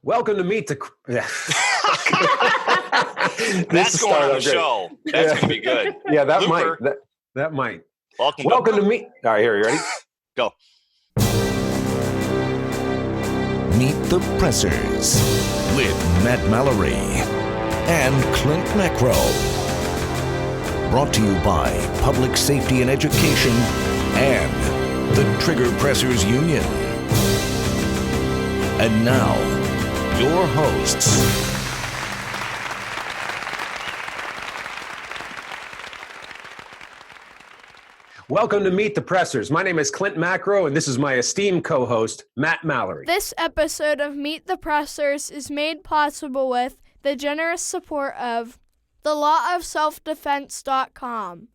Welcome to Meet the... That's going on the show. That's going to be good. Yeah, that Looper. might. That might. Welcome to Meet... All right, here, you ready? Go. Meet the Pressers with Matt Mallory and Clint Macro. Brought to you by Public Safety and Education and the Trigger Pressers Union. And now, your hosts. Welcome to Meet the Pressers. My name is Clint Macro, and this is my esteemed co-host, Matt Mallory. This episode of Meet the Pressers is made possible with the generous support of the lawofselfdefense.com,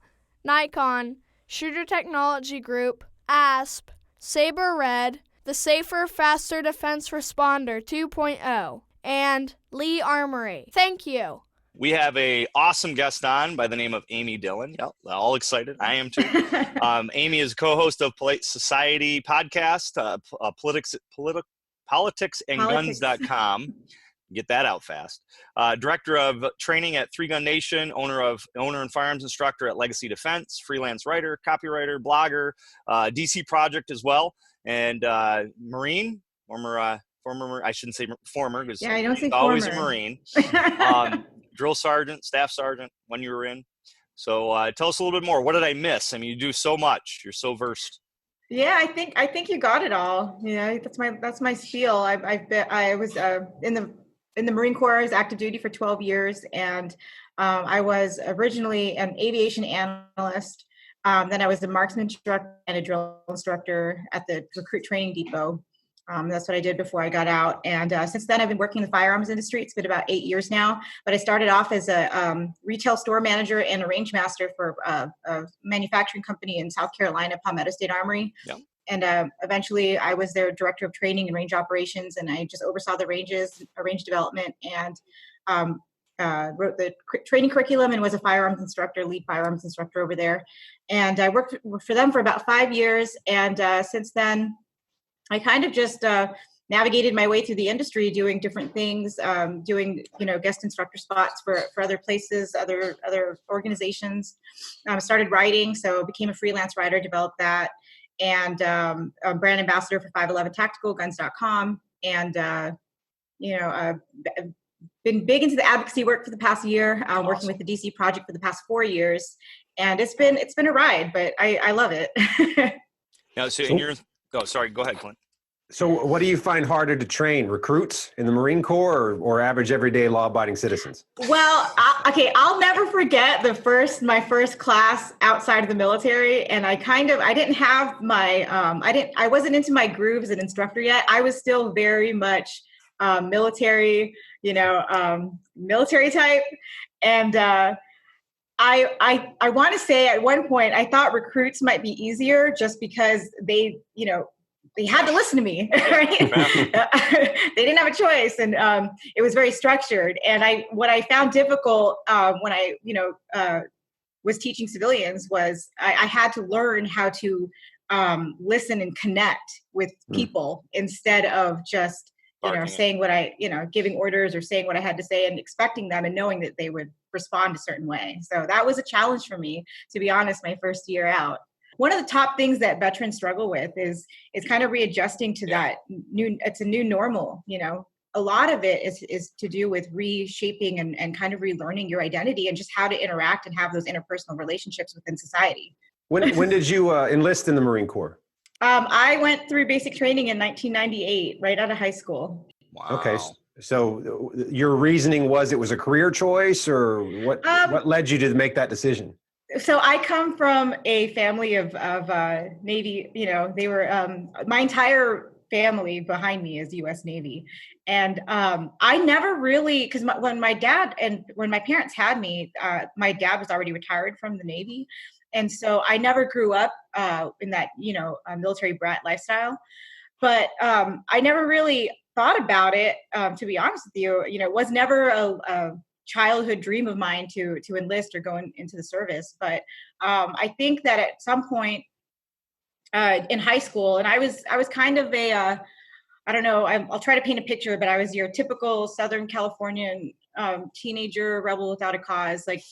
Nikon, Shooter Technology Group, ASP, Saber Red, the Safer, Faster Defense Responder 2.0, and Lee Armory. Thank you. We have an awesome guest on by the name of Amy Dillon. Yep, all excited. I am too. Amy is co-host of Polite Society podcast, politicsandguns.com. Get that out fast. Director of training at Three Gun Nation, owner and firearms instructor at Legacy Defense, freelance writer, copywriter, blogger, DC Project as well, and Marine, former, I shouldn't say former, because I don't say always former. a Marine. Drill sergeant, staff sergeant when you were in. So tell us a little bit more. What did I miss? I mean, you do so much. You're so versed. Yeah, I think you got it all. Yeah, that's my spiel. I was in the Marine Corps. I was active duty for 12 years, and I was originally an aviation analyst. Then I was a marksman instructor and a drill instructor at the recruit training depot. That's what I did before I got out. And since then, I've been working in the firearms industry. It's been about 8 years now. But I started off as a retail store manager and a range master for a manufacturing company in South Carolina, Palmetto State Armory. Yep. And eventually, I was their director of training and range operations. And I just oversaw the range development, and wrote the training curriculum and was a firearms instructor, lead firearms instructor over there. And I worked for them for about 5 years. And since then, I kind of just navigated my way through the industry, doing different things, doing guest instructor spots for other places, other organizations. Started writing, so became a freelance writer, developed that, and a brand ambassador for 511tacticalguns.com, and been big into the advocacy work for the past year. Awesome. Working with the DC Project for the past 4 years, and it's been a ride, but I love it. Now, go ahead, Clint. So what do you find harder to train, recruits in the Marine Corps or average everyday law-abiding citizens? Well, I'll never forget my first class outside of the military. And I didn't have my, I wasn't into my groove as an instructor yet. I was still very much military, military type. And I want to say at one point, I thought recruits might be easier just because they had to listen to me, right? They didn't have a choice, and it was very structured. And what I found difficult when I, was teaching civilians was I had to learn how to listen and connect with people instead of just, saying what giving orders or saying what I had to say and expecting them and knowing that they would respond a certain way. So that was a challenge for me, to be honest, my first year out. One of the top things that veterans struggle with is kind of readjusting to that it's a new normal. A lot of it is to do with reshaping and kind of relearning your identity and just how to interact and have those interpersonal relationships within society. When did you enlist in the Marine Corps? I went through basic training in 1998, right out of high school. Wow. Okay. So your reasoning was it was a career choice, or what led you to make that decision? So I come from a family of Navy, they were, my entire family behind me is U.S. Navy. And I never really, because when my parents had me, my dad was already retired from the Navy. And so I never grew up in that, military brat lifestyle. But I never really thought about it, to be honest with you. It was never a childhood dream of mine to enlist or go into the service. But I think that at some point in high school, and I was kind of I don't know, I'll try to paint a picture, but I was your typical Southern Californian teenager, rebel without a cause, like,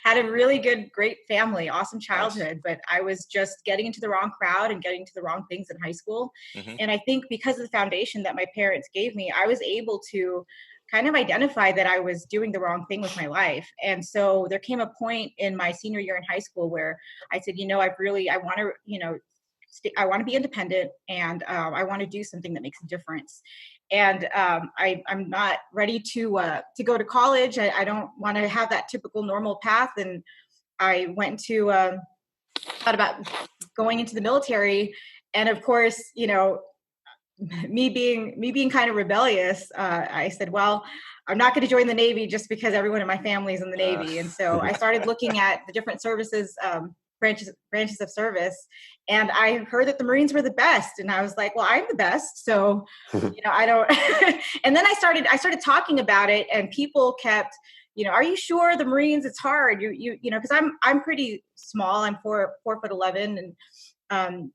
had a really great family, awesome childhood, but I was just getting into the wrong crowd and getting to the wrong things in high school. Mm-hmm. And I think because of the foundation that my parents gave me, I was able to kind of identify that I was doing the wrong thing with my life. And so there came a point in my senior year in high school where I said, I want to, I want to be independent, and I want to do something that makes a difference. And I'm not ready to go to college. I don't want to have that typical normal path. And I went to thought about going into the military. And of course, me being kind of rebellious, I said, well, I'm not going to join the Navy just because everyone in my family is in the Navy. And so I started looking at the different services, branches of service. And I heard that the Marines were the best. And I was like, well, I'm the best. So, I don't, and then I started talking about it, and people kept, are you sure the Marines, it's hard, cause I'm pretty small. I'm 4'11", and,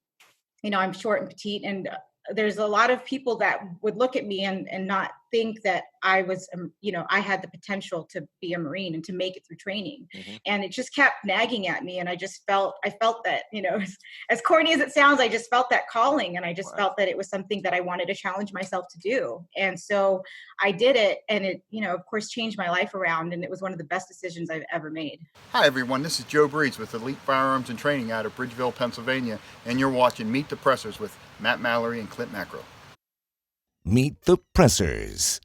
I'm short and petite, and there's a lot of people that would look at me and not think that I was, I had the potential to be a Marine and to make it through training. Mm-hmm. And it just kept nagging at me. And I felt that, as corny as it sounds, I just felt that calling. And I just felt that it was something that I wanted to challenge myself to do. And so I did it. And it, of course, changed my life around. And it was one of the best decisions I've ever made. Hi, everyone. This is Joe Breeds with Elite Firearms and Training out of Bridgeville, Pennsylvania. And you're watching Meet the Pressers with Matt Mallory and Clint Macro. Meet the Pressers.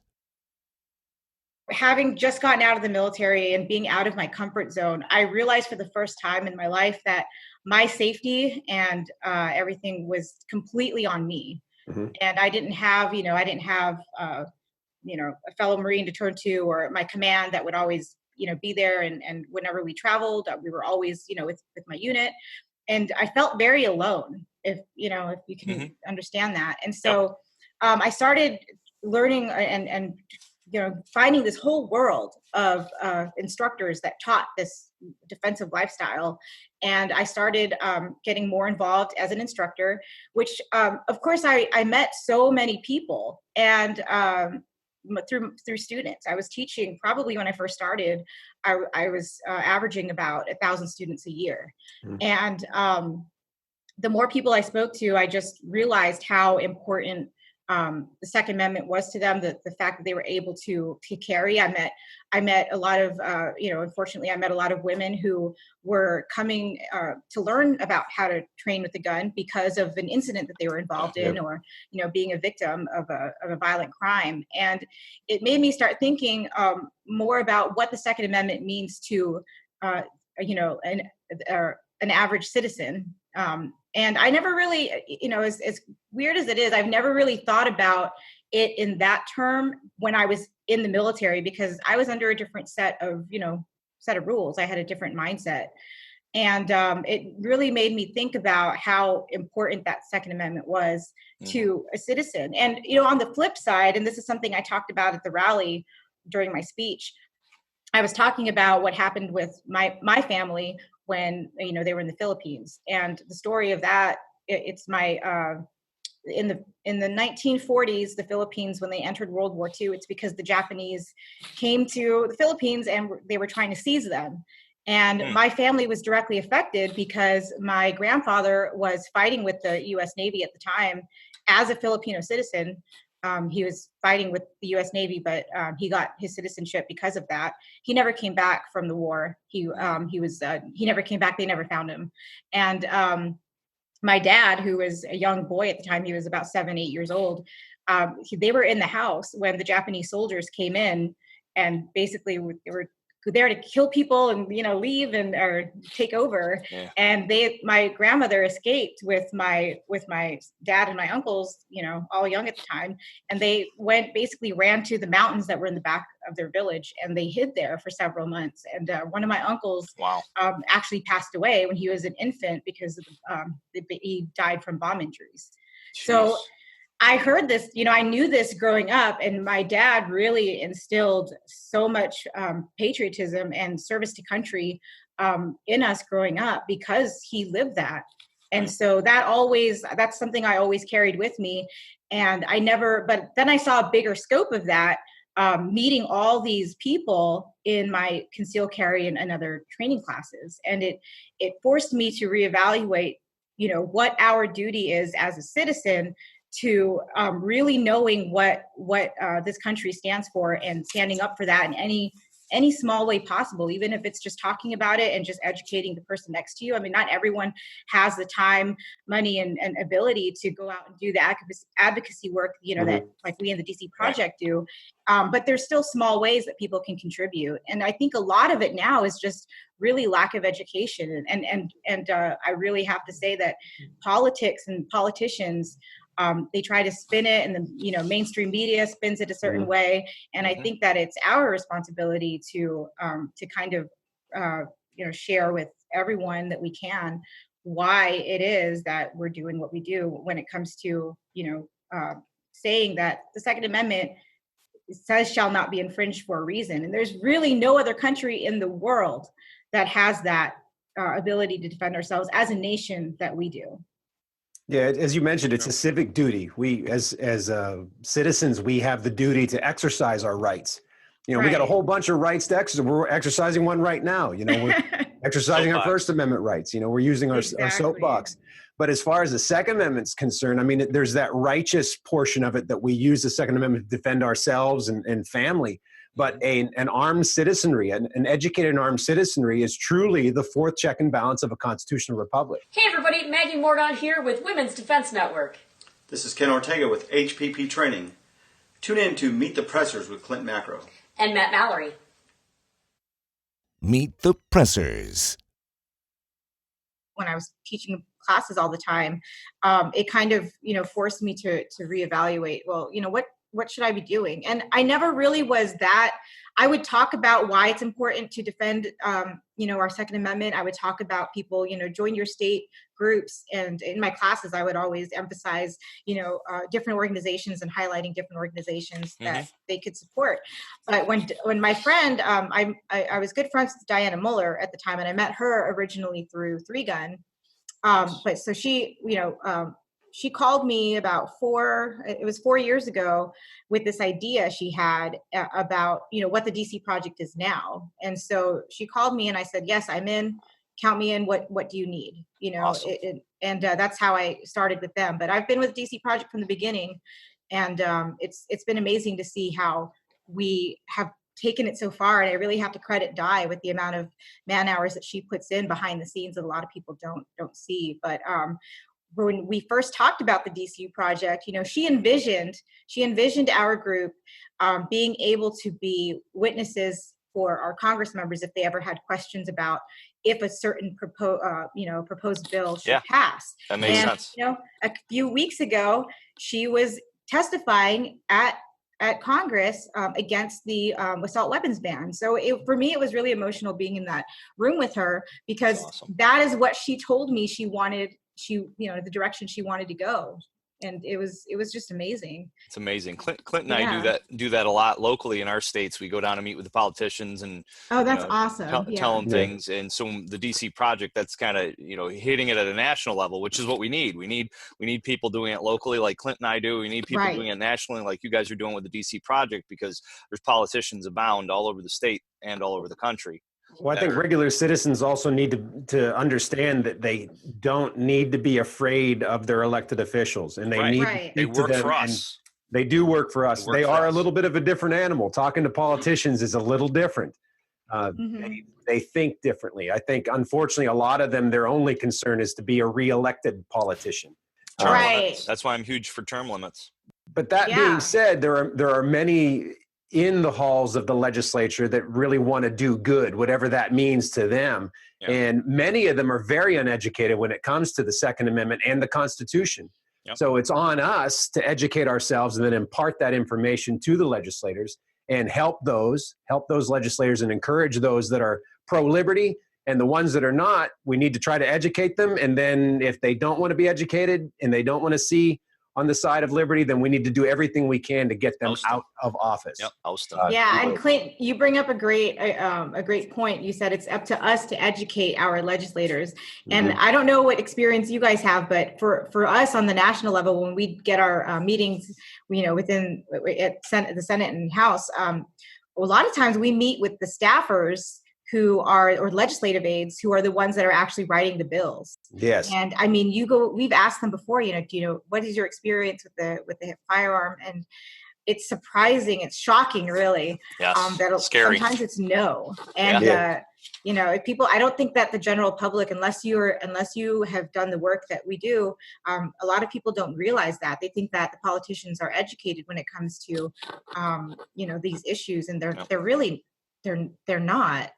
Having just gotten out of the military and being out of my comfort zone, I realized for the first time in my life that my safety and everything was completely on me. Mm-hmm. And I didn't have, a fellow Marine to turn to, or my command that would always, be there. And whenever we traveled, we were always, with my unit. And I felt very alone, if you can mm-hmm. understand that. And so I started learning and finding this whole world of instructors that taught this defensive lifestyle. And I started getting more involved as an instructor, which of course I met so many people, and through students. I was teaching, probably when I first started, I was averaging about 1,000 students a year. Mm-hmm. And the more people I spoke to, I just realized how important the Second Amendment was to them, the fact that they were able to carry. I met a lot of, unfortunately, I met a lot of women who were coming to learn about how to train with a gun because of an incident that they were involved in, or, being a victim of a violent crime. And it made me start thinking more about what the Second Amendment means to, an average citizen. And I never really, as weird as it is, I've never really thought about it in that term when I was in the military, because I was under a different set of rules. I had a different mindset. And it really made me think about how important that Second Amendment was to a citizen. And, on the flip side, and this is something I talked about at the rally during my speech, I was talking about what happened with my family when they were in the Philippines. And the story of that, it's my in the 1940s, the Philippines, when they entered World War II, it's because the Japanese came to the Philippines and they were trying to seize them. And my family was directly affected because my grandfather was fighting with the U.S. Navy at the time as a Filipino citizen. He was fighting with the U.S. Navy, but he got his citizenship because of that. He never came back from the war. He never came back. They never found him. And my dad, who was a young boy at the time, he was about 7, 8 years old. They were in the house when the Japanese soldiers came in, and basically they were there to kill people and leave or take over. Yeah. And my grandmother escaped with my dad and my uncles, all young at the time, and they ran to the mountains that were in the back of their village, and they hid there for several months. And one of my uncles actually passed away when he was an infant because he died from bomb injuries. Jeez. So I heard this, I knew this growing up, and my dad really instilled so much patriotism and service to country in us growing up because he lived that. And so that's something I always carried with me. And but then I saw a bigger scope of that, meeting all these people in my concealed carry and other training classes. And it forced me to reevaluate, what our duty is as a citizen, to really knowing what this country stands for and standing up for that in any small way possible, even if it's just talking about it and just educating the person next to you. I mean, not everyone has the time, money, and ability to go out and do the advocacy work, that like we in the DC Project do. But there's still small ways that people can contribute. And I think a lot of it now is just really lack of education. And I really have to say that politics and politicians, they try to spin it, and the mainstream media spins it a certain way. And I think that it's our responsibility to kind of share with everyone that we can why it is that we're doing what we do when it comes to saying that the Second Amendment says shall not be infringed for a reason. And there's really no other country in the world that has that ability to defend ourselves as a nation that we do. Yeah, as you mentioned, it's a civic duty. We, as citizens, we have the duty to exercise our rights. We got a whole bunch of rights to exercise. We're exercising one right now. We're exercising our First Amendment rights. We're using our soapbox. But as far as the Second Amendment's concerned, I mean, there's that righteous portion of it that we use the Second Amendment to defend ourselves and family. But an armed citizenry, an educated and armed citizenry, is truly the fourth check and balance of a constitutional republic. Hey everybody, Maggie Mordaunt here with Women's Defense Network. This is Ken Ortega with HPP Training. Tune in to Meet the Pressers with Clint Macro. And Matt Mallory. Meet the Pressers. When I was teaching classes all the time, it kind of, forced me to reevaluate, well, what should I be doing? And I never really was that. I would talk about why it's important to defend, our Second Amendment. I would talk about people, join your state groups. And in my classes, I would always emphasize, different organizations and highlighting different organizations that they could support. But when my friend, I was good friends with Diana Muller at the time, and I met her originally through Three Gun. But so she called me about 4 years ago with this idea she had about, what the DC Project is now. And so she called me and I said, yes, I'm in, count me in. What do you need? Awesome. That's how I started with them. But I've been with DC Project from the beginning, and it's been amazing to see how we have taken it so far. And I really have to credit Di with the amount of man hours that she puts in behind the scenes that a lot of people don't see. But when we first talked about the DCU project, she envisioned our group being able to be witnesses for our Congress members if they ever had questions about if a certain proposed bill should pass. That makes sense. A few weeks ago, she was testifying at Congress against the assault weapons ban. So for me, it was really emotional being in that room with her, because that is what she told me she wanted. The direction she wanted to go. And it was just amazing. It's amazing. Clint and I do that a lot locally in our states. We go down and meet with the politicians and that's awesome. Tell them things. And so the DC Project, that's kind of hitting it at a national level, which is what we need. We need people doing it locally, like Clint and I do. We need people doing it nationally, like you guys are doing with the DC Project, because there's politicians abound all over the state and all over the country. Well, I think regular citizens also need to understand that they don't need to be afraid of their elected officials, and they work for us. They do work for us. They are a little bit of a different animal. Talking to politicians is a little different. They think differently. I think, unfortunately, a lot of them, their only concern is to be a reelected politician. That's why I'm huge for term limits. But that being said, there are many in the halls of the legislature that really want to do good, whatever that means to them. Yeah. And many of them are very uneducated when it comes to the Second Amendment and the Constitution. Yep. So it's on us to educate ourselves and then impart that information to the legislators and help those legislators and encourage those that are pro-liberty. And the ones that are not, we need to try to educate them. And then if they don't want to be educated and they don't want to see on the side of liberty, then we need to do everything we can to get them out of office. Yep, oust them. Yeah, and Clint, you bring up a great point. You said it's up to us to educate our legislators. And I don't know what experience you guys have, but for us on the national level, when we get our meetings, within the Senate and House, a lot of times we meet with the staffers or legislative aides who are the ones that are actually writing the bills. Yes. And I mean, we've asked them before, what is your experience with the firearm? And it's surprising, it's shocking, really. Yes. That Scary. Sometimes it's no. And if people, I don't think that the general public, unless you have done the work that we do, a lot of people don't realize that. They think that the politicians are educated when it comes to these issues, and they're really not.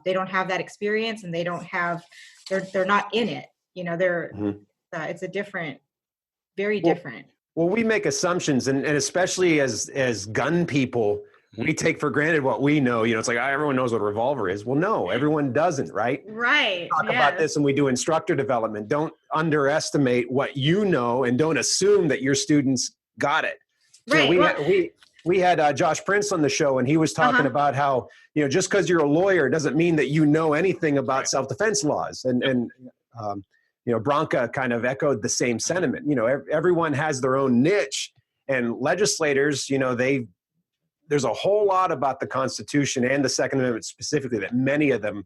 They don't have that experience, and they're not in it. It's a different, very different. Well, we make assumptions, and especially as gun people, we take for granted what we know. It's like everyone knows what a revolver is. Well, no, everyone doesn't, right? Right. Talk about this, and we do instructor development. Don't underestimate what you know, and don't assume that your students got it. Right. We had Josh Prince on the show, and he was talking about how, just because you're a lawyer doesn't mean that you know anything about self-defense laws. And Branca kind of echoed the same sentiment. Everyone has their own niche, and legislators, there's a whole lot about the Constitution and the Second Amendment specifically that many of them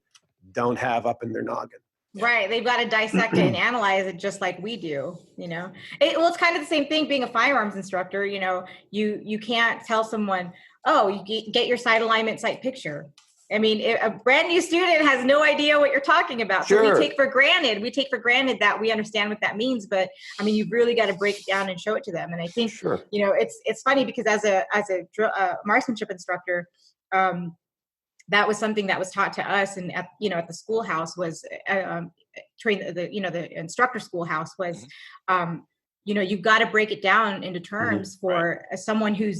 don't have up in their noggin. Right. They've got to dissect it and analyze it just like we do, it's kind of the same thing being a firearms instructor. You can't tell someone, oh, you get your sight alignment, sight picture. I mean, a brand new student has no idea what you're talking about. Sure. So we take for granted that we understand what that means. But I mean, you've really got to break it down and show it to them. And I think, it's funny because as a marksmanship instructor, that was something that was taught to us, and at the schoolhouse was the instructor schoolhouse was, you've got to break it down into terms for someone who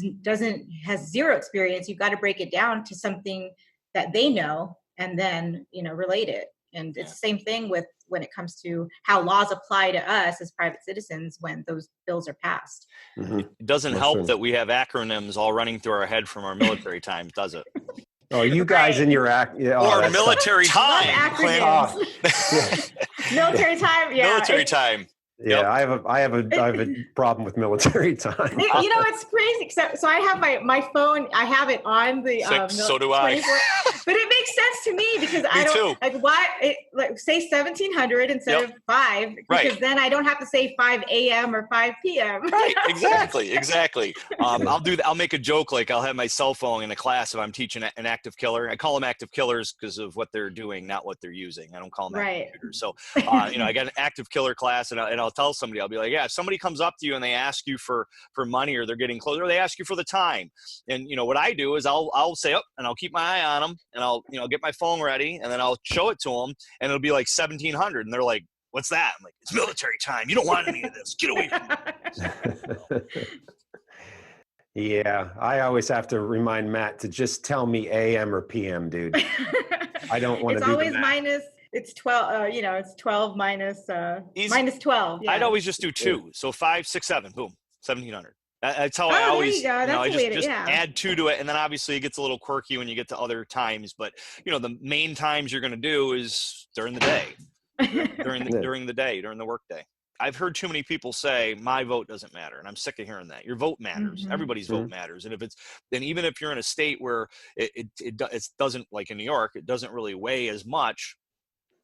has zero experience. You've got to break it down to something that they know, and then relate it. And it's the same thing when it comes to how laws apply to us as private citizens when those bills are passed. It doesn't help that we have acronyms all running through our head from our military times, does it? Oh, you guys in your or military time. Military time, Military time. Yeah, yep. I have a problem with military time. It's crazy. So I have my phone. I have it on the. So do I. But it makes sense to me because I don't like why say 1700 instead of 5 because then I don't have to say 5 a.m. or 5 p.m. Right. Exactly. I'll make a joke like I'll have my cell phone in a class if I'm teaching an active killer. I call them active killers because of what they're doing, not what they're using. I don't call them active shooters. So I got an active killer class, and I'll tell somebody, I'll be like, if somebody comes up to you and they ask you for money, or they're getting close, or they ask you for the time, and what I do is I'll say up, and I'll keep my eye on them, and I'll get my phone ready, and then I'll show it to them, and it'll be like 1700, and they're like, what's that? I'm like, it's military time. You don't want any of this. Get away from me. Yeah, I always have to remind Matt to just tell me AM or PM, dude. I don't want to do always minus. It's 12, it's 12 minus 12. Yeah. I'd always just do 2. So 5, 6, 7, boom, 1700. That's how I always, I just add 2 to it. And then obviously it gets a little quirky when you get to other times, but the main times you're going to do is during the day, during the work day. I've heard too many people say my vote doesn't matter. And I'm sick of hearing that. Your vote matters. Everybody's vote matters. And even if you're in a state where it doesn't, like in New York, it doesn't really weigh as much,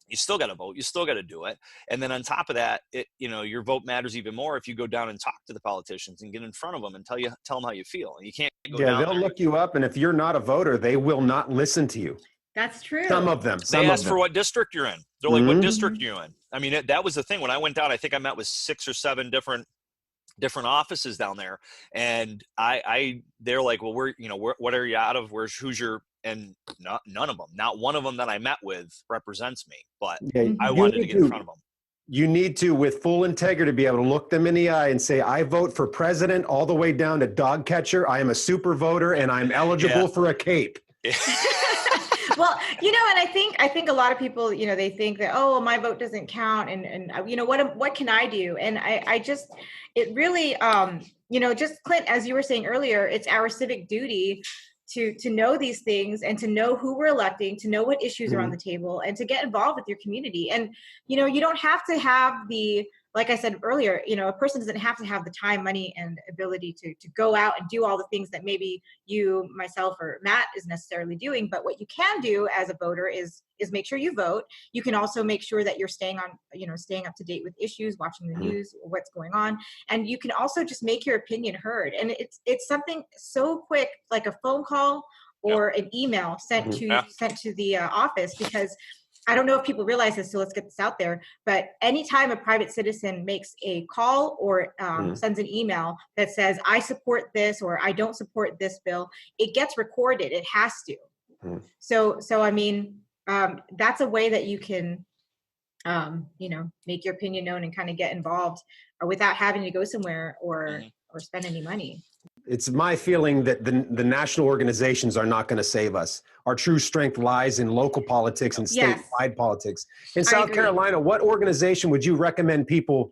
you still got to vote. You still got to do it. And then on top of that, your vote matters even more if you go down and talk to the politicians and get in front of them and tell them how you feel. You can't go down they'll look you up. And if you're not a voter, they will not listen to you. That's true. Some of them. They ask for what district you're in. They're like, what district are you in? I mean, that was the thing. When I went down, I think I met with 6 or 7 different offices down there. And they're like, well, what are you out of? Who's your, and none of them, not one of them that I met with represents me, but I wanted to get in front of them. You need to, with full integrity, be able to look them in the eye and say, I vote for president all the way down to dog catcher. I am a super voter and I'm eligible for a cape. Well, and I think a lot of people, they think that, oh, well, my vote doesn't count, and what can I do? And I just, it really, just Clint, as you were saying earlier, it's our civic duty to know these things and to know who we're electing, to know what issues are on the table, and to get involved with your community. And you don't have to have like I said earlier, a person doesn't have to have the time, money, and ability to go out and do all the things that maybe you, myself, or Matt is necessarily doing. But what you can do as a voter is make sure you vote. You can also make sure that you're staying up to date with issues, watching the news, what's going on. And you can also just make your opinion heard. And it's something so quick, like a phone call or an email sent to the office, because I don't know if people realize this, so let's get this out there. But anytime a private citizen makes a call or sends an email that says, I support this or I don't support this bill, it gets recorded. It has to. So I mean, that's a way that you can, make your opinion known and kind of get involved without having to go somewhere or spend any money. It's my feeling that the national organizations are not going to save us. Our true strength lies in local politics and statewide politics. In South Carolina, what organization would you recommend people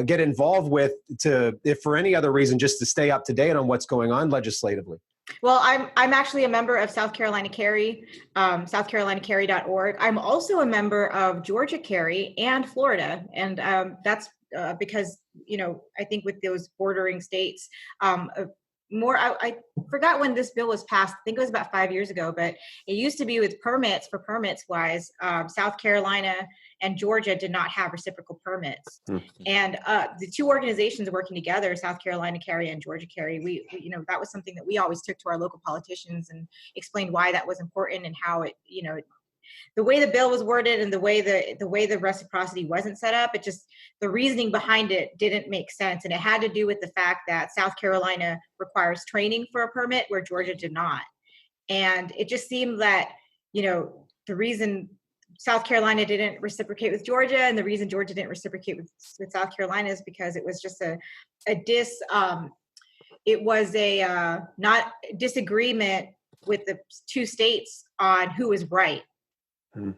get involved with if for any other reason, just to stay up to date on what's going on legislatively? Well, I'm actually a member of South Carolina Carry, southcarolinacarry.org. I'm also a member of Georgia Carry and Florida, and that's because I think with those bordering states, I forgot when this bill was passed. I think it was about 5 years ago, but it used to be with permits wise, South Carolina and Georgia did not have reciprocal permits. And the two organizations working together, South Carolina Carry and Georgia Carry, we that was something that we always took to our local politicians and explained why that was important and how it, the way the bill was worded and the way the reciprocity wasn't set up, the reasoning behind it didn't make sense. And it had to do with the fact that South Carolina requires training for a permit where Georgia did not. And it just seemed that, the reason South Carolina didn't reciprocate with Georgia and the reason Georgia didn't reciprocate with South Carolina is because it was just not disagreement with the two states on who was right.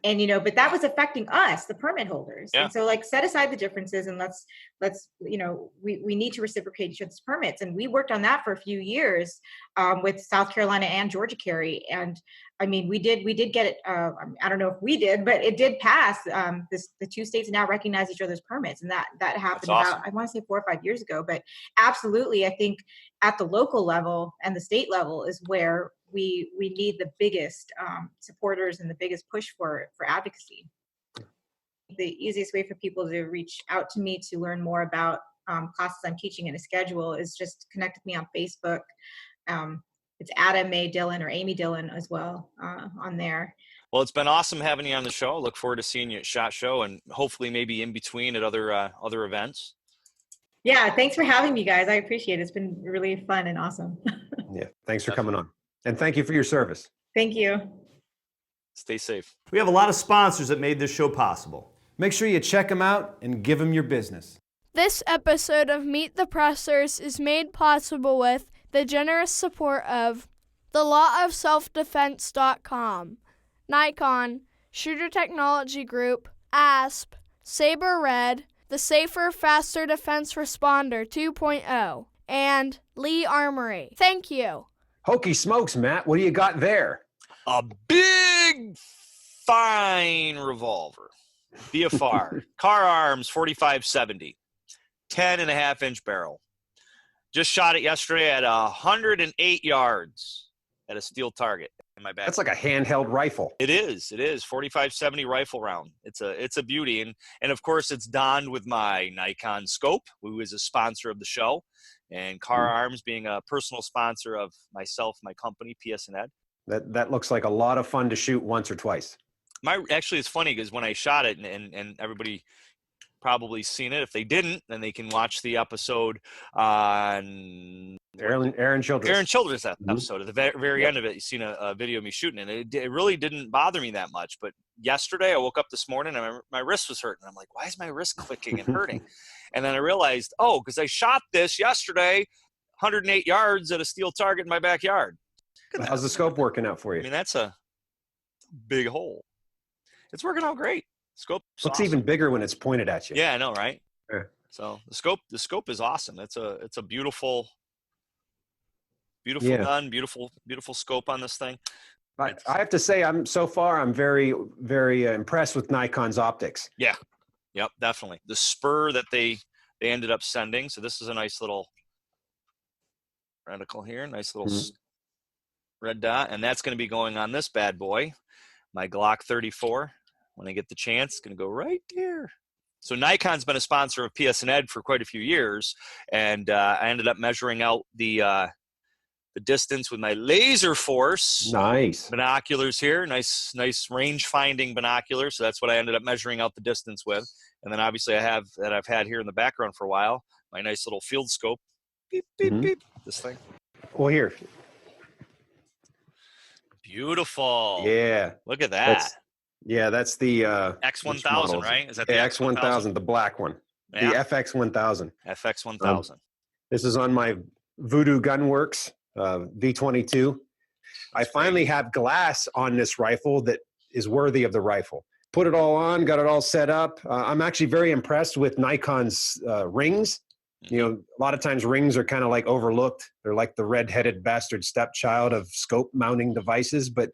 And, but that was affecting us, the permit holders. And so set aside the differences and let's, we need to reciprocate each other's permits. And we worked on that for a few years with South Carolina and Georgia Carry. And I mean, we did get it. I don't know if we did, but it did pass. The two states now recognize each other's permits. And that happened about, I want to say 4 or 5 years ago, but absolutely. I think at the local level and the state level is where we need the biggest supporters and the biggest push for advocacy. The easiest way for people to reach out to me to learn more about classes I'm teaching and a schedule is just connect with me on Facebook. It's Adam May Dillon or Amy Dillon as well on there. Well, it's been awesome having you on the show. Look forward to seeing you at SHOT Show and hopefully maybe in between at other events. Yeah, thanks for having me, guys. I appreciate it. It's been really fun and awesome. Yeah, thanks for coming on. And thank you for your service. Thank you. Stay safe. We have a lot of sponsors that made this show possible. Make sure you check them out and give them your business. This episode of Meet the Pressers is made possible with the generous support of the lawofselfdefense.com, Nikon, Shooter Technology Group, ASP, Saber Red, the Safer, Faster Defense Responder 2.0, and Lee Armory. Thank you. Hokey smokes, Matt. What do you got there? A big, fine revolver. BFR. Car Arms 4570. 10.5-inch barrel. Just shot it yesterday at 108 yards at a steel target in my back. That's like a handheld rifle. It is. 4570 rifle round. It's a beauty. And of course, it's donned with my Nikon scope, who is a sponsor of the show. And Car Arms being a personal sponsor of myself, my company, PS&Ed. That looks like a lot of fun to shoot once or twice. Actually, it's funny because when I shot it, and everybody probably seen it. If they didn't, then they can watch the episode on Aaron Childress episode. At the very end of it, you seen a video of me shooting, and it really didn't bother me that much. But yesterday, I woke up this morning and my wrist was hurting. I'm like, why is my wrist clicking and hurting? And then I realized, because I shot this yesterday, 108 yards at a steel target in my backyard. How's the scope working out for you? I mean, that's a big hole. It's working out great. Scope looks even bigger when it's pointed at you. Yeah, I know, right? Yeah. So the scope is awesome. It's a beautiful Yeah. gun, beautiful scope on this thing. I have to say, I'm very, very impressed with Nikon's optics. Yeah. Yep, definitely. The spur that they ended up sending. So this is a nice little reticle here, nice little red dot, and that's going to be going on this bad boy, my Glock 34. When I get the chance, it's going to go right there. So Nikon's been a sponsor of PS&Ed for quite a few years, and I ended up measuring out the distance with my Laser Force binoculars here. Nice range finding binoculars. So that's what I ended up measuring out the distance with. And then obviously I've had here in the background for a while, my nice little field scope. Beep, beep, beep. This thing. Well, here. Beautiful. Yeah. Look at that. That's the X1000, right? Is that the X1000, the black one? Yeah. The FX1000. FX1000. This is on my Voodoo Gunworks V22. I finally have glass on this rifle that is worthy of the rifle. Put it all on, got it all set up. I'm actually very impressed with Nikon's rings. You know, a lot of times rings are kind of like overlooked. They're like the red-headed bastard stepchild of scope mounting devices, but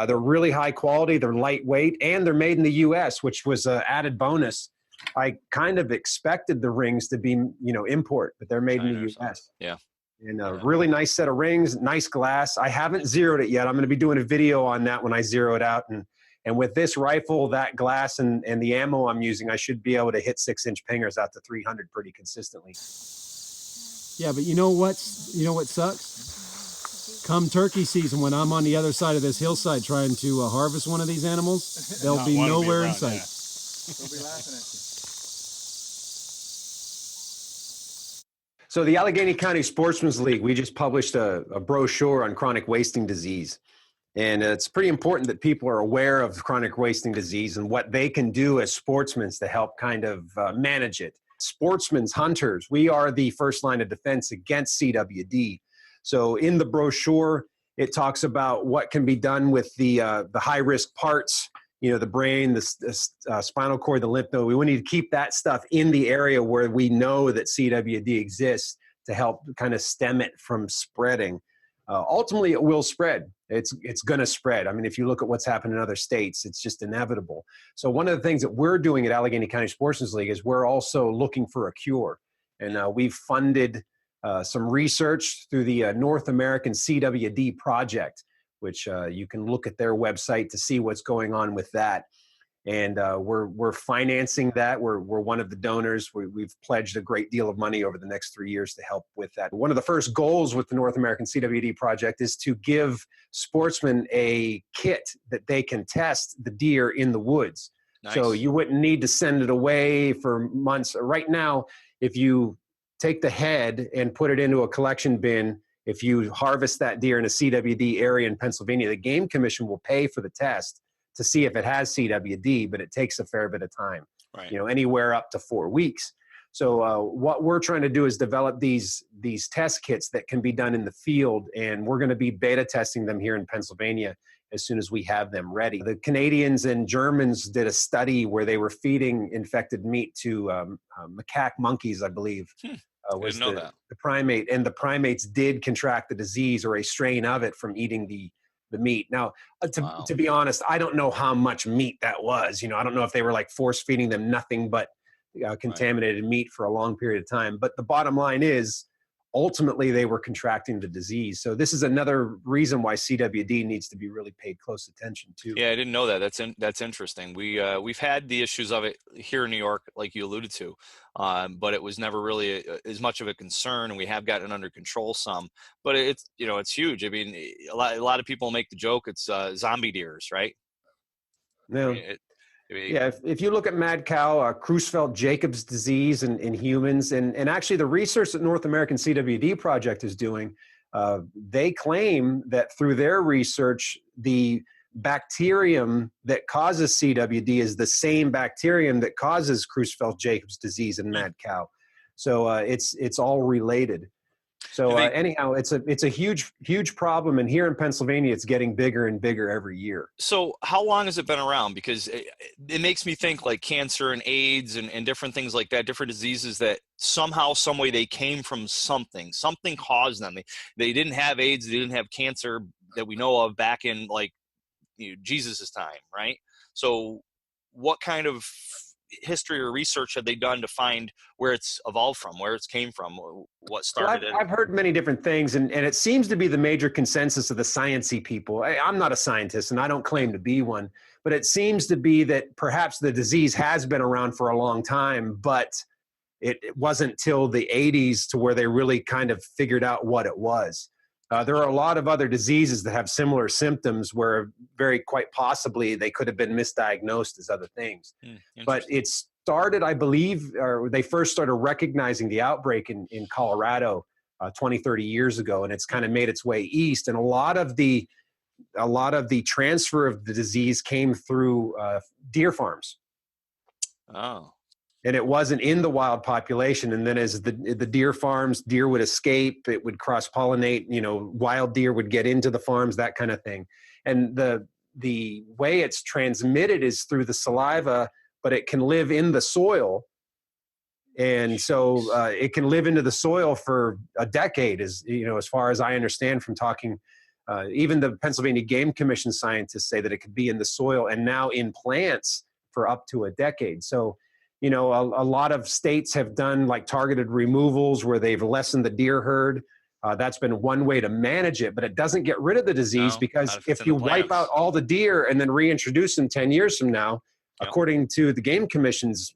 they're really high quality. They're lightweight, and they're made in the U.S., which was an added bonus. I kind of expected the rings to be, import, but they're made in the U.S. Yeah. And a really nice set of rings, nice glass. I haven't zeroed it yet. I'm going to be doing a video on that when I zero it out. And with this rifle, that glass, and the ammo I'm using, I should be able to hit 6-inch pingers out to 300 pretty consistently. Yeah, but you know what sucks? Come turkey season, when I'm on the other side of this hillside trying to harvest one of these animals, they'll be nowhere in sight. They'll be laughing at you. So the Allegheny County Sportsman's League, we just published a brochure on chronic wasting disease. And it's pretty important that people are aware of chronic wasting disease and what they can do as sportsmen to help kind of manage it. Sportsmen, hunters, we are the first line of defense against CWD. So in the brochure, it talks about what can be done with the high-risk parts, the brain, the spinal cord, the lymph node. We need to keep that stuff in the area where we know that CWD exists to help kind of stem it from spreading. Ultimately, it will spread. It's going to spread. I mean, if you look at what's happened in other states, it's just inevitable. So one of the things that we're doing at Allegheny County Sportsman's League is we're also looking for a cure. And we've funded some research through the North American CWD Project, which you can look at their website to see what's going on with that. And we're financing that. We're one of the donors. We've pledged a great deal of money over the next 3 years to help with that. One of the first goals with the North American CWD Project is to give sportsmen a kit that they can test the deer in the woods. Nice. So you wouldn't need to send it away for months. Right now, if you take the head and put it into a collection bin, if you harvest that deer in a CWD area in Pennsylvania, the Game Commission will pay for the test to see if it has CWD, but it takes a fair bit of time, anywhere up to 4 weeks. So what we're trying to do is develop these test kits that can be done in the field, and we're going to be beta testing them here in Pennsylvania as soon as we have them ready. The Canadians and Germans did a study where they were feeding infected meat to macaque monkeys, I believe. Was the primate, and the primates did contract the disease or a strain of it from eating the meat. Now, to be honest, I don't know how much meat that was. I don't know if they were like force feeding them nothing but contaminated meat for a long period of time. But the bottom line is, ultimately, they were contracting the disease. So this is another reason why CWD needs to be really paid close attention to. Yeah, I didn't know that. That's interesting. We've had the issues of it here in New York, like you alluded to, but it was never really as much of a concern, and we have gotten it under control some. But it's huge. I mean, a lot of people make the joke it's zombie deers, right? No. If you look at mad cow, Creutzfeldt-Jacobs disease in humans, and actually the research that North American CWD Project is doing, they claim that through their research, the bacterium that causes CWD is the same bacterium that causes Creutzfeldt-Jacobs disease in mad cow. So it's all related. So anyhow, it's a huge problem, and here in Pennsylvania, it's getting bigger and bigger every year. So how long has it been around? Because it makes me think like cancer and AIDS and different things like that, different diseases that somehow, some way they came from something caused them. They didn't have AIDS, they didn't have cancer that we know of back in like Jesus's time, right? So what kind of history or research have they done to find where it's evolved from, where it's came from, what started it? I've heard many different things, and it seems to be the major consensus of the sciencey people. I'm not a scientist, and I don't claim to be one, but it seems to be that perhaps the disease has been around for a long time, but it wasn't till the 80s to where they really kind of figured out what it was. There are a lot of other diseases that have similar symptoms where very quite possibly they could have been misdiagnosed as other things. But it started, I believe, or they first started recognizing the outbreak in Colorado 20, 30 years ago, and it's kind of made its way east. And a lot of the transfer of the disease came through deer farms. Oh. And it wasn't in the wild population. And then as the deer farms, deer would escape, it would cross-pollinate, wild deer would get into the farms, that kind of thing. And the way it's transmitted is through the saliva, but it can live in the soil. And so it can live into the soil for a decade, as far as I understand from talking. Even the Pennsylvania Game Commission scientists say that it could be in the soil and now in plants for up to a decade. So a lot of states have done like targeted removals where they've lessened the deer herd. That's been one way to manage it, but it doesn't get rid of the disease because if you wipe out all the deer and then reintroduce them 10 years from now, according to the Game Commission's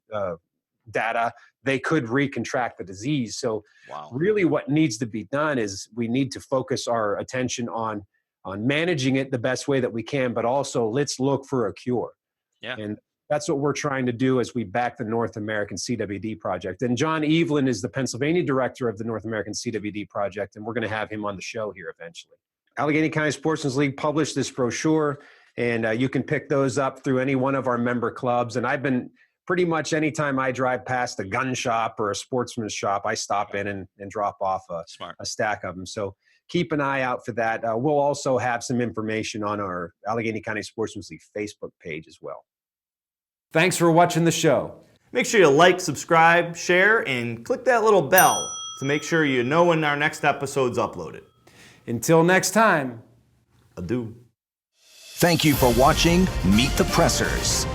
data, they could recontract the disease. So really what needs to be done is we need to focus our attention on managing it the best way that we can, but also let's look for a cure. Yeah. And that's what we're trying to do as we back the North American CWD project. And John Evelyn is the Pennsylvania director of the North American CWD project, and we're going to have him on the show here eventually. Allegheny County Sportsman's League published this brochure, and you can pick those up through any one of our member clubs. And I've been pretty much anytime I drive past a gun shop or a sportsman's shop, I stop in and drop off a stack of them. So keep an eye out for that. We'll also have some information on our Allegheny County Sportsman's League Facebook page as well. Thanks for watching the show. Make sure you like, subscribe, share, and click that little bell to make sure you know when our next episode's uploaded. Until next time, adieu. Thank you for watching Meet the Pressers.